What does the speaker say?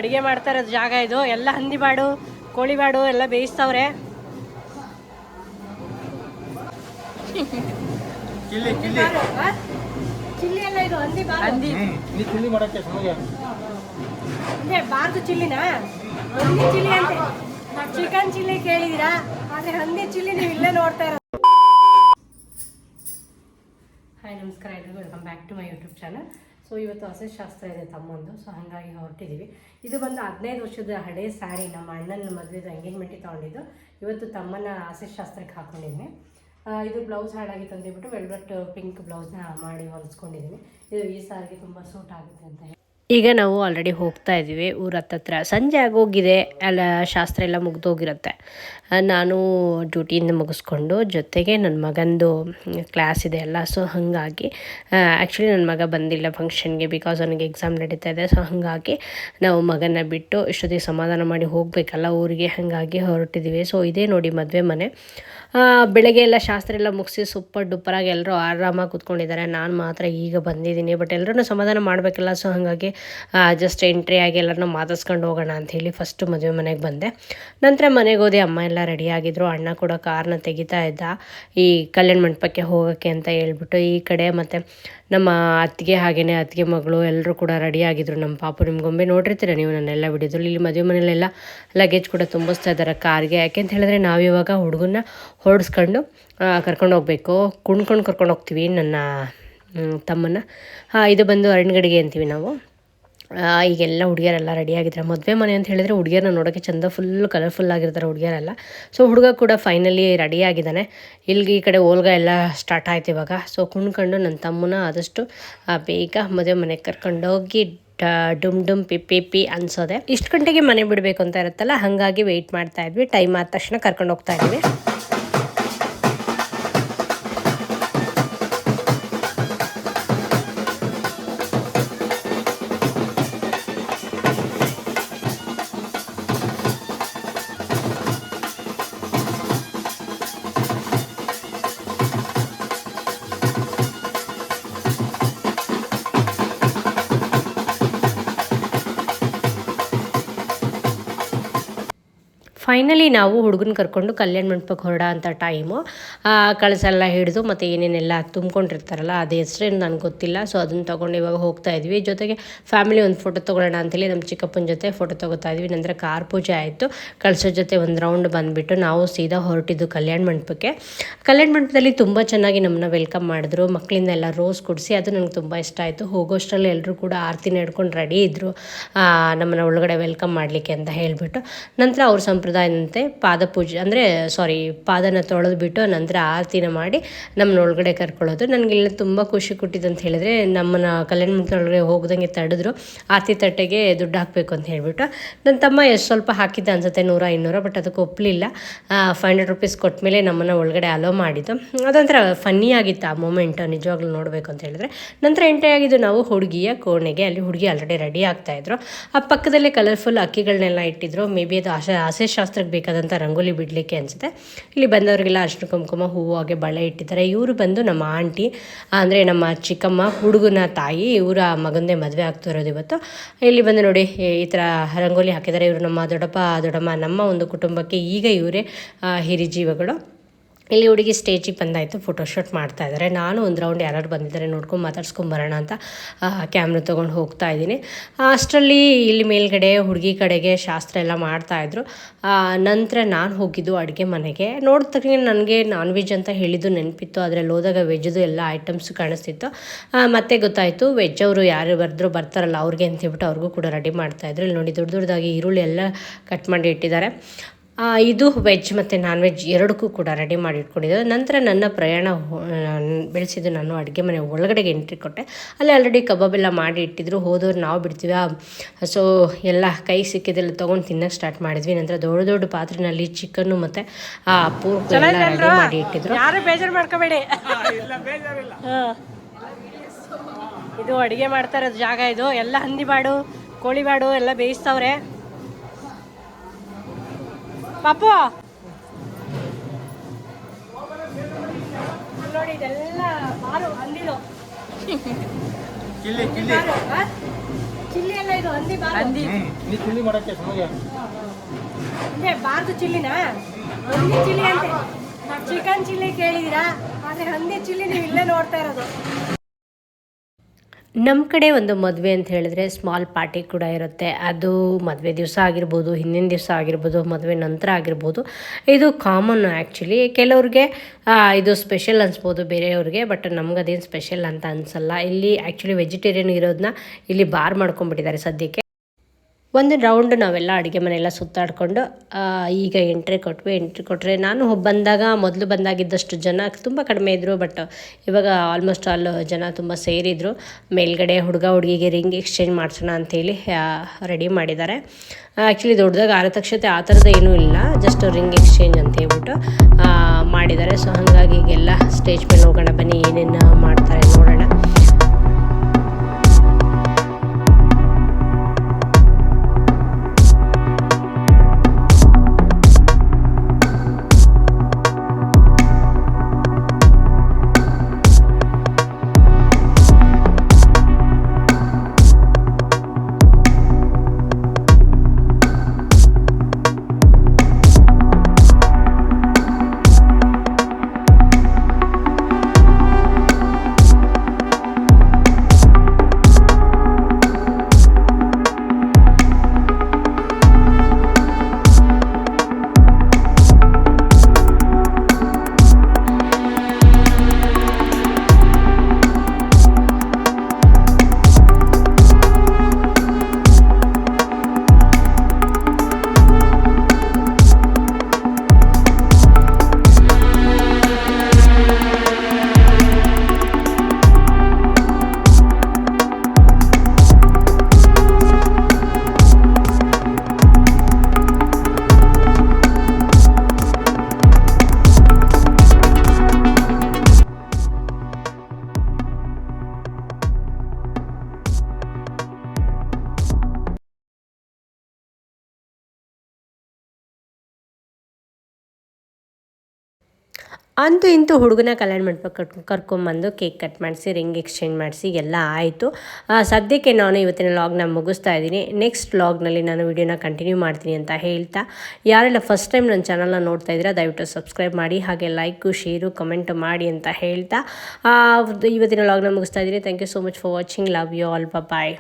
ಅಡುಗೆ ಮಾಡ್ತಾ ಇರೋದು ಜಾಗ ಇದು. ಎಲ್ಲ ಹಂದಿ ಬಾಡು, ಕೋಳಿ ಬಾಡು ಎಲ್ಲ ಬೇಯಿಸ್ತವ್ರೆ. ಚಿಲ್ಲಿ ಎಲ್ಲ ಇದು ಹಂದಿ ಬಾರ್ದು ಚಿಲ್ಲಿನಾ? ಹಂದಿ ಚಿಲ್ಲಿ ಅಂತೆ. ಚಿಕನ್ ಚಿಲ್ಲಿ ಕೇಳಿದೀರಾ, ಆದ್ರೆ ಹಂದಿ ಚಿಲ್ಲಿ ನೀವು ಇಲ್ಲೇ ನೋಡ್ತಾ ಇರೋದು. ಹಾಯ್ ನಮಸ್ಕಾರ ಎಲ್ರಿಗೂ, welcome back to my YouTube channel. So ಇವತ್ತು ಶಾಸ್ತ್ರ ಇದೆ ತಮ್ಮಂದು, ಸೊ ಹಾಗಾಗಿ ಹೊರಟಿದ್ದೀವಿ. ಇದು ಬಂದು 15 ವರ್ಷದ ಹಳೆ ಸ್ಯಾರಿ, ನಮ್ಮ ಅಣ್ಣನ ಮದುವೆದು ಎಂಗೇಜ್ಮೆಂಟಿಗೆ ತೊಗೊಂಡಿದ್ದು. ಇವತ್ತು ತಮ್ಮನ ಶಾಸ್ತ್ರಕ್ಕೆ ಹಾಕ್ಕೊಂಡಿದ್ದೀನಿ. ಇದು ಬ್ಲೌಸ್ ಹಾಳಾಗಿತ್ತು ಅಂತ ಹೇಳ್ಬಿಟ್ಟು ವೆಲ್ವೆಟ್ ಪಿಂಕ್ ಬ್ಲೌಸ್ನ ಮಾಡಿ ಹೊಲಿಸ್ಕೊಂಡಿದ್ದೀನಿ. ಇದು ಈ ಸಾರಿಗೆ ತುಂಬ ಸೂಟ್ ಆಗುತ್ತೆ ಅಂತ ಹೇಳಿ. ಈಗ ನಾವು ಆಲ್ರೆಡಿ ಹೋಗ್ತಾ ಇದ್ದೀವಿ ಊರ ಹತ್ತತ್ರ. ಸಂಜೆ ಆಗೋಗಿದೆ, ಎಲ್ಲ ಶಾಸ್ತ್ರ ಎಲ್ಲ ಮುಗ್ದೋಗಿರುತ್ತೆ. ನಾನು ಡ್ಯೂಟಿಯಿಂದ ಮುಗಿಸ್ಕೊಂಡು ಜೊತೆಗೆ ನನ್ನ ಮಗಂದು ಕ್ಲಾಸ್ ಇದೆ ಅಲ್ಲ, ಸೊ ಹಾಗಾಗಿ ಆ್ಯಕ್ಚುಲಿ ನನ್ನ ಮಗ ಬಂದಿಲ್ಲ ಫಂಕ್ಷನ್ಗೆ, ಬಿಕಾಸ್ ಅವನಿಗೆ ಎಕ್ಸಾಮ್ ನಡೀತಾ ಇದೆ. ಸೊ ಹಾಗಾಗಿ ನಾವು ಮಗನ ಬಿಟ್ಟು ಇಷ್ಟೊತ್ತಿಗೆ ಸಮಾಧಾನ ಮಾಡಿ ಹೋಗಬೇಕಲ್ಲ ಊರಿಗೆ, ಹಾಗಾಗಿ ಹೊರಟಿದ್ದೀವಿ. ಸೊ ಇದೇ ನೋಡಿ ಮದುವೆ ಮನೆ. ಬೆಳಗ್ಗೆ ಎಲ್ಲ ಶಾಸ್ತ್ರ ಎಲ್ಲ ಮುಗಿಸಿ ಸೂಪರ್ ಡುಪ್ಪರಾಗಿ ಎಲ್ಲರೂ ಆರಾಮಾಗಿ ಕೂತ್ಕೊಂಡಿದ್ದಾರೆ. ನಾನು ಮಾತ್ರ ಈಗ ಬಂದಿದ್ದೀನಿ. ಬಟ್ ಎಲ್ಲರೂ ಸಮಾಧಾನ ಮಾಡಬೇಕಲ್ಲ, ಸೊ ಹಾಗಾಗಿ ಜಸ್ಟ್ ಎಂಟ್ರಿ ಆಗಿ ಎಲ್ಲರನ್ನೂ ಮಾತಾಡ್ಸ್ಕೊಂಡು ಹೋಗೋಣ ಅಂಥೇಳಿ ಫಸ್ಟು ಮದುವೆ ಮನೆಗೆ ಬಂದೆ. ನಂತರ ಮನೆಗೆ ಹೋದೆ. ಅಮ್ಮ ಎಲ್ಲ ರೆಡಿಯಾಗಿದ್ದರು. ಅಣ್ಣ ಕೂಡ ಕಾರ್ನ ತೆಗಿತಾ ಇದ್ದ ಈ ಕಲ್ಯಾಣ ಮಂಟಪಕ್ಕೆ ಹೋಗೋಕ್ಕೆ ಅಂತ ಹೇಳ್ಬಿಟ್ಟು. ಈ ಕಡೆ ಮತ್ತು ನಮ್ಮ ಅತ್ತಿಗೆ, ಹಾಗೆಯೇ ಅತ್ತಿಗೆ ಮಗಳು ಎಲ್ಲರೂ ಕೂಡ ರೆಡಿಯಾಗಿದ್ದರು. ನಮ್ಮ ಪಾಪು, ನಿಮ್ಮ ಗೊಂಬೆ ನೋಡಿರ್ತೀರ ನೀವು ನನ್ನೆಲ್ಲ ಬಿಡಿದ್ರು. ಇಲ್ಲಿ ಮದುವೆ ಮನೆಯಲ್ಲೆಲ್ಲ ಲಗೇಜ್ ಕೂಡ ತುಂಬಿಸ್ತಾ ಇದ್ದಾರೆ ಕಾರ್ಗೆ. ಯಾಕೆ ಅಂತ ಹೇಳಿದ್ರೆ ನಾವಿವಾಗ ಹುಡುಗನ್ನ ಹೊರಡಿಸ್ಕೊಂಡು ಕರ್ಕೊಂಡು ಹೋಗಬೇಕು. ಕುಣ್ಕೊಂಡು ಕರ್ಕೊಂಡು ಹೋಗ್ತೀವಿ ನನ್ನ ತಮ್ಮನ. ಇದು ಬಂದು ಅರಣ್ಗಡಿಗೆ ಅಂತೀವಿ ನಾವು. ಈಗೆಲ್ಲ ಹುಡುಗಿಯರೆಲ್ಲ ರೆಡಿಯಾಗಿದ್ದಾರೆ. ಮದುವೆ ಮನೆ ಅಂತ ಹೇಳಿದರೆ ಹುಡುಗಿಯರನ್ನ ನೋಡೋಕ್ಕೆ ಚಂದ, ಫುಲ್ ಕಲರ್ಫುಲ್ ಆಗಿರ್ತಾರೆ ಹುಡುಗಿಯರೆಲ್ಲ. ಸೊ ಹುಡುಗ ಕೂಡ ಫೈನಲಿ ರೆಡಿಯಾಗಿದ್ದಾನೆ. ಇಲ್ಲಿಗೆ ಈ ಕಡೆ ಓಲ್ಗ ಎಲ್ಲ ಸ್ಟಾರ್ಟ್ ಆಯ್ತು ಇವಾಗ. ಸೊ ಕುಣ್ಕೊಂಡು ನನ್ನ ತಮ್ಮನ ಆದಷ್ಟು ಬೇಗ ಮದುವೆ ಮನೆಗೆ ಕರ್ಕೊಂಡೋಗಿ ಡುಮ್ ಡುಮ್ ಪಿ ಅನ್ಸೋದೆ. ಇಷ್ಟು ಗಂಟೆಗೆ ಮನೆ ಬಿಡಬೇಕು ಅಂತ ಇರುತ್ತಲ್ಲ, ಹಾಗಾಗಿ ವೆಯ್ಟ್ ಮಾಡ್ತಾ ಇದ್ವಿ. ಟೈಮ್ ಆದ ತಕ್ಷಣ ಕರ್ಕೊಂಡು ಹೋಗ್ತಾ ಇದ್ವಿ. ಫೈನಲಿ ನಾವು ಹುಡುಗನ ಕರ್ಕೊಂಡು ಕಲ್ಯಾಣ ಮಂಟಪಕ್ಕೆ ಹೊರಡ ಅಂಥ ಟೈಮು. ಕಳಸೆಲ್ಲ ಹಿಡಿದು ಮತ್ತು ಏನೇನೆಲ್ಲ ತುಂಬ್ಕೊಂಡಿರ್ತಾರಲ್ಲ, ಅದು ಹೆಸ್ರೇನು ನನಗೆ ಗೊತ್ತಿಲ್ಲ. ಸೊ ಅದನ್ನು ತೊಗೊಂಡು ಇವಾಗ ಹೋಗ್ತಾ ಇದ್ವಿ. ಜೊತೆಗೆ ಫ್ಯಾಮಿಲಿ ಒಂದು ಫೋಟೋ ತೊಗೊಳ್ಳೋಣ ಅಂತೇಳಿ ನಮ್ಮ ಚಿಕ್ಕಪ್ಪನ ಜೊತೆ ಫೋಟೋ ತೊಗೋತಾ ಇದ್ವಿ. ನಂತರ ಕಾರ್ ಪೂಜೆ ಆಯಿತು. ಕಳಸದ ಜೊತೆ ಒಂದು ರೌಂಡ್ ಬಂದುಬಿಟ್ಟು ನಾವು ಸೀದಾ ಹೊರಟಿದ್ದು ಕಲ್ಯಾಣ ಮಂಟಪಕ್ಕೆ. ಕಲ್ಯಾಣ ಮಂಟಪದಲ್ಲಿ ತುಂಬ ಚೆನ್ನಾಗಿ ನಮ್ಮನ್ನ ವೆಲ್ಕಮ್ ಮಾಡಿದ್ರು. ಮಕ್ಕಳಿಂದ ಎಲ್ಲ ರೋಸ್ ಕೊಡಿಸಿ, ಅದು ನನಗೆ ತುಂಬ ಇಷ್ಟ ಆಯಿತು. ಹೋಗೋಷ್ಟರಲ್ಲಿ ಎಲ್ಲರೂ ಕೂಡ ಆರತಿ ನಡ್ಕೊಂಡು ರೆಡಿ ಇದ್ದರು ನಮ್ಮನ್ನ ಒಳಗಡೆ ವೆಲ್ಕಮ್ ಮಾಡಲಿಕ್ಕೆ ಅಂತ ಹೇಳಿಬಿಟ್ಟು. ನಂತರ ಅವ್ರ ಸಂಪ್ರದಾಯದಂತೆ ಪಾದನ ತೊಳೆದ್ಬಿಟ್ಟು ನಂತರ ಆರತಿನ ಮಾಡಿ ನಮ್ಮನ್ನ ಒಳಗಡೆ ಕರ್ಕೊಳ್ಳೋದು. ನನಗೆಲ್ಲ ತುಂಬ ಖುಷಿ ಕೊಟ್ಟಿದ್ದು ಅಂತ ಹೇಳಿದ್ರೆ, ನಮ್ಮನ್ನ ಕಲ್ಯಾಣ ಮಂಟಪದ ಒಳಗಡೆ ಹೋಗ್ದಂಗೆ ತಡೆದ್ರು. ಆರತಿ ತಟ್ಟೆಗೆ ದುಡ್ಡು ಹಾಕಬೇಕು ಅಂತ ಹೇಳಿಬಿಟ್ಟು. ನನ್ನ ತಮ್ಮ ಎಷ್ಟು ಸ್ವಲ್ಪ ಹಾಕಿದ್ದ ಅನ್ಸುತ್ತೆ, 100-200, ಬಟ್ ಅದಕ್ಕೆ ಒಪ್ಪಲಿಲ್ಲ. 500 ರೂಪೀಸ್ ಕೊಟ್ಟ ಮೇಲೆ ನಮ್ಮನ್ನು ಒಳಗಡೆ ಅಲೋ ಮಾಡಿದ್ದು. ಅದೊಂಥರ ಫನ್ನಿ ಆಗಿತ್ತು ಆ ಮೂಮೆಂಟ್, ನಿಜವಾಗ್ಲೂ ನೋಡಬೇಕು ಅಂತ ಹೇಳಿದ್ರೆ. ನಂತರ ಎಂಟ್ರಿ ಆಗಿದ್ದು ನಾವು ಹುಡುಗಿಯ ಕೋಣೆಗೆ. ಅಲ್ಲಿ ಹುಡುಗಿ ಆಲ್ರೆಡಿ ರೆಡಿ ಆಗ್ತಾಯಿದ್ರು. ಆ ಪಕ್ಕದಲ್ಲೇ ಕಲರ್ಫುಲ್ ಅಕ್ಕಿಗಳನ್ನೆಲ್ಲ ಇಟ್ಟಿದ್ರು. ಮೇ ಬಿ ಅದು ಆಸೆ ಶಾಸ್ತ್ರಕ್ಕೆ ಬೇಕಾದಂಥ ರಂಗೋಲಿ ಬಿಡಲಿಕ್ಕೆ ಅನಿಸುತ್ತೆ. ಇಲ್ಲಿ ಬಂದವರಿಗೆಲ್ಲ ಅರಿಶಿನ ಕುಂಕುಮ, ಹೂವು, ಹಾಗೆ ಬಳೆ ಇಟ್ಟಿದ್ದಾರೆ. ಇವರು ಬಂದು ನಮ್ಮ ಆಂಟಿ, ಅಂದರೆ ನಮ್ಮ ಚಿಕ್ಕಮ್ಮ, ಹುಡುಗನ ತಾಯಿ. ಇವರ ಮಗಂದೇ ಮದುವೆ ಆಗ್ತಿರೋದು ಇವತ್ತು. ಇಲ್ಲಿ ಬಂದು ನೋಡಿ ಈ ಥರ ರಂಗೋಲಿ ಹಾಕಿದ್ದಾರೆ. ಇವರು ನಮ್ಮ ದೊಡ್ಡಮ್ಮ, ನಮ್ಮ ಒಂದು ಕುಟುಂಬಕ್ಕೆ ಈಗ ಇವರೇ ಹಿರಿಜೀವಗಳು. ಇಲ್ಲಿ ಹುಡುಗಿ ಸ್ಟೇಜಿಗೆ ಬಂದಾಯಿತು, ಫೋಟೋಶೂಟ್ ಮಾಡ್ತಾ ಇದ್ದಾರೆ. ನಾನು ಒಂದು ರೌಂಡ್ ಯಾರು ಬಂದಿದ್ದಾರೆ ನೋಡ್ಕೊಂಡು ಮಾತಾಡ್ಸ್ಕೊಂಬರೋಣ ಅಂತ ಕ್ಯಾಮ್ರಾ ತೊಗೊಂಡು ಹೋಗ್ತಾ ಇದ್ದೀನಿ. ಅಷ್ಟರಲ್ಲಿ ಇಲ್ಲಿ ಮೇಲ್ಗಡೆ ಹುಡುಗಿ ಕಡೆಗೆ ಶಾಸ್ತ್ರ ಎಲ್ಲ ಮಾಡ್ತಾಯಿದ್ರು. ನಂತರ ನಾನು ಹೋಗಿದ್ದು ಅಡುಗೆ ಮನೆಗೆ. ನೋಡಿದ ತಕ್ಷಣ ನನಗೆ ನಾನ್ ವೆಜ್ ಅಂತ ಹೇಳಿದ್ದು ನೆನಪಿತ್ತು. ಅದರಲ್ಲಿ ಹೋದಾಗ ವೆಜ್ಜದು ಎಲ್ಲ ಐಟಮ್ಸ್ ಕಾಣಿಸ್ತಿತ್ತು. ಮತ್ತೆ ಗೊತ್ತಾಯಿತು ವೆಜ್ ಅವರು ಯಾರು ಬರ್ತಾರಲ್ಲ ಅವ್ರಿಗೆ ಅಂತ ಹೇಳ್ಬಿಟ್ಟು ಅವ್ರಿಗೂ ಕೂಡ ರೆಡಿ ಮಾಡ್ತಾಯಿದ್ರು. ಇಲ್ಲಿ ನೋಡಿ ದೊಡ್ಡದಾಗಿ ಈರುಳ್ಳಿ ಎಲ್ಲ ಕಟ್ ಮಾಡಿ ಇಟ್ಟಿದ್ದಾರೆ. ಇದು ವೆಜ್ ಮತ್ತು ನಾನ್ ವೆಜ್ ಎರಡಕ್ಕೂ ಕೂಡ ರೆಡಿ ಮಾಡಿ ಇಟ್ಕೊಂಡಿದ್ದೆ. ನಂತರ ನನ್ನ ಪ್ರಯಾಣ ಬೆಳೆಸಿದ್ದು ನಾನು ಅಡುಗೆ ಮನೆ ಒಳಗಡೆಗೆ ಎಂಟ್ರಿ ಕೊಟ್ಟೆ. ಅಲ್ಲಿ ಆಲ್ರೆಡಿ ಕಬಾಬ್ ಎಲ್ಲ ಮಾಡಿ ಇಟ್ಟಿದ್ರು. ಹೋದವ್ರು ನಾವು ಬಿಡ್ತೀವಿ. ಸೊ ಎಲ್ಲ ಕೈ ಸಿಕ್ಕಿದ್ದೆಲ್ಲ ತೊಗೊಂಡು ತಿನ್ನೋಕ್ಕೆ ಸ್ಟಾರ್ಟ್ ಮಾಡಿದ್ವಿ. ನಂತರ ದೊಡ್ಡ ಪಾತ್ರೆಯಲ್ಲಿ ಚಿಕನ್ನು ಮತ್ತು ಪೂರ್ತಿ ಎಲ್ಲ ರೆಡಿ ಮಾಡಿ ಇಟ್ಟಿದ್ರು. ಯಾರು ಬೇಜಾರು ಮಾಡ್ಕೋಬೇಡಿ. ಇದು ಅಡುಗೆ ಮಾಡ್ತಾ ಇರೋದು ಜಾಗ ಇದು. ಎಲ್ಲ ಹಂದಿ ಬಾಡು, ಕೋಳಿ ಬಾಡು ಎಲ್ಲ ಬೇಯಿಸ್ತವ್ರೆ. ಪಾಪು ನೋಡಿ, ಇದೆಲ್ಲ ಮಾರು ಹಂದಿಲು. ಚಿಲ್ಲಿ ಎಲ್ಲ ಇದು ಹಂದಿ ಬಾರು ಹಂದಿ ನೀ ಚಿಲ್ಲಿ ಮಾಡಕ್ಕೆ ಸಮಯ ಅಂದ್ರೆ ಬಾರ್ದು ಚಿಲ್ಲಿನಾ ಹಂದಿ ಚಿಲ್ಲಿ ಅಂತೆ ಚಿಕನ್ ಚಿಲ್ಲಿ ಕೇಳಿದಿರಾ ಆದರೆ ಹಂದಿ ಚಿಲ್ಲಿ ನೀವು ಇಲ್ಲೇ ನೋಡ್ತಾ ಇರೋದು. ನಮ್ಮ ಕಡೆ ಒಂದು ಮದುವೆ ಅಂತ ಹೇಳಿದ್ರೆ ಸ್ಮಾಲ್ ಪಾರ್ಟಿ ಕೂಡ ಇರುತ್ತೆ. ಅದು ಮದುವೆ ದಿವಸ ಆಗಿರ್ಬೋದು, ಹಿಂದಿನ ದಿವಸ ಆಗಿರ್ಬೋದು, ಮದುವೆ ನಂತರ ಆಗಿರ್ಬೋದು. ಇದು ಕಾಮನ್ ಆ್ಯಕ್ಚುಲಿ. ಕೆಲವ್ರಿಗೆ ಇದು ಸ್ಪೆಷಲ್ ಅನಿಸ್ಬೋದು ಬೇರೆಯವ್ರಿಗೆ, ಬಟ್ ನಮ್ಗೆ ಅದೇನು ಸ್ಪೆಷಲ್ ಅಂತ ಅನಿಸಲ್ಲ. ಇಲ್ಲಿ ಆ್ಯಕ್ಚುಲಿ ವೆಜಿಟೇರಿಯನ್ ಇರೋದನ್ನ ಇಲ್ಲಿ ಬಾರ್ ಮಾಡ್ಕೊಂಡ್ಬಿಟ್ಟಿದ್ದಾರೆ ಸದ್ಯಕ್ಕೆ. ಒಂದು ರೌಂಡ್ ನಾವೆಲ್ಲ ಅಡುಗೆ ಮನೆಯೆಲ್ಲ ಸುತ್ತಾಡಿಕೊಂಡು ಈಗ ಎಂಟ್ರಿ ಕೊಟ್ಟರೆ ನಾನು ಮೊದಲು ಬಂದಾಗಿದ್ದಷ್ಟು ಜನ ತುಂಬ ಕಡಿಮೆ ಇದ್ದರು. ಬಟ್ ಇವಾಗ ಆಲ್ಮೋಸ್ಟ್ ಆಲ್ ಜನ ತುಂಬ ಸೇರಿದರು. ಮೇಲ್ಗಡೆ ಹುಡುಗ ಹುಡುಗಿಗೆ ರಿಂಗ್ ಎಕ್ಸ್ಚೇಂಜ್ ಮಾಡಿಸೋಣ ಅಂಥೇಳಿ ರೆಡಿ ಮಾಡಿದ್ದಾರೆ. ಆ್ಯಕ್ಚುಲಿ ದೊಡ್ಡದಾಗಿ ಆರತಕ್ಷತೆ ಆ ಥರದ್ದು ಏನೂ ಇಲ್ಲ, ಜಸ್ಟ್ ರಿಂಗ್ ಎಕ್ಸ್ಚೇಂಜ್ ಅಂತ ಹೇಳ್ಬಿಟ್ಟು ಮಾಡಿದ್ದಾರೆ. ಸೊ ಹಾಗಾಗಿ ಈಗೆಲ್ಲ ಸ್ಟೇಜ್ ಮೇಲೆ ಹೋಗೋಣ ಬನ್ನಿ, ಏನೇನು ಮಾಡ್ತಾರೆ ನೋಡೋಣ. ಅಂತೂ ಇಂತೂ ಹುಡುಗನ ಕಲ್ಯಾಣ ಮಂಟಪಕ್ಕೆ ಕರ್ಕೊಂಬಂದು ಕೇಕ್ ಕಟ್ ಮಾಡಿಸಿ ರಿಂಗ್ ಎಕ್ಸ್ಚೇಂಜ್ ಮಾಡಿಸಿ ಎಲ್ಲ ಆಯಿತು. ಸದ್ಯಕ್ಕೆ ನಾನು ಇವತ್ತಿನ ವ್ಲಾಗ್ನ ಮುಗಿಸ್ತಾ ಇದ್ದೀನಿ. ನೆಕ್ಸ್ಟ್ ವ್ಲಾಗ್ನಲ್ಲಿ ನಾನು ವಿಡಿಯೋನ ಕಂಟಿನ್ಯೂ ಮಾಡ್ತೀನಿ ಅಂತ ಹೇಳ್ತಾ, ಯಾರೆಲ್ಲ ಫಸ್ಟ್ ಟೈಮ್ ನನ್ನ ಚಾನಲ್ನ ನೋಡ್ತಾ ಇದ್ದೀರಾ ದಯವಿಟ್ಟು ಸಬ್ಸ್ಕ್ರೈಬ್ ಮಾಡಿ, ಹಾಗೆ ಲೈಕು ಶೇರು ಕಮೆಂಟ್ ಮಾಡಿ ಅಂತ ಹೇಳ್ತಾ ಇವತ್ತಿನ ವ್ಲಾಗ್ನ ಮುಗಿಸ್ತಾ ಇದ್ದೀನಿ. Thank you so much for watching. Love you all. Bye.